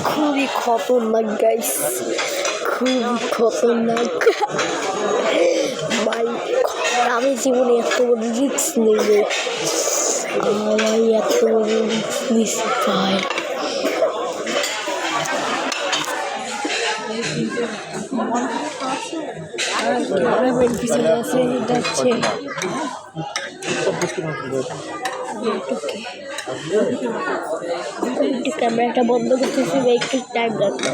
খুবই খতরনাক গাইস, খুবই খতরনাক ভাই। আমি জীবনে এত বড় রিস্ক নেব ভাই, এত বড় রিস্ক নিচ্ছি ভাই। ক্যামেরাম্যান পিছনে আছে, যাচ্ছে একটু ক্যামেরাটা বন্ধ করতেছি বা একটু টাইম লাগবে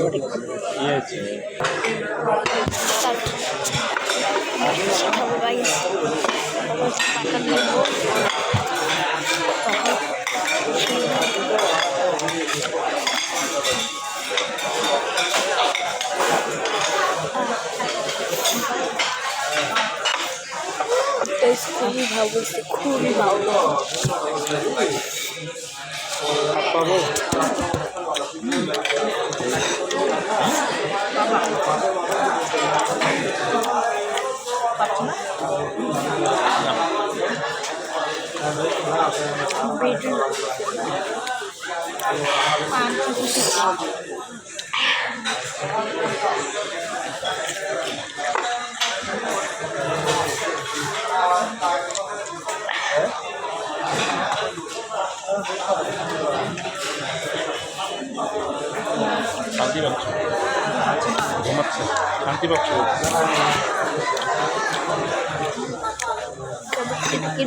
খুবই ভালো বলছে, খুবই ভালো। শান্তি পাচ্ছ, ঘুমাচ্ছে, শান্তি পাচ্ছ। কি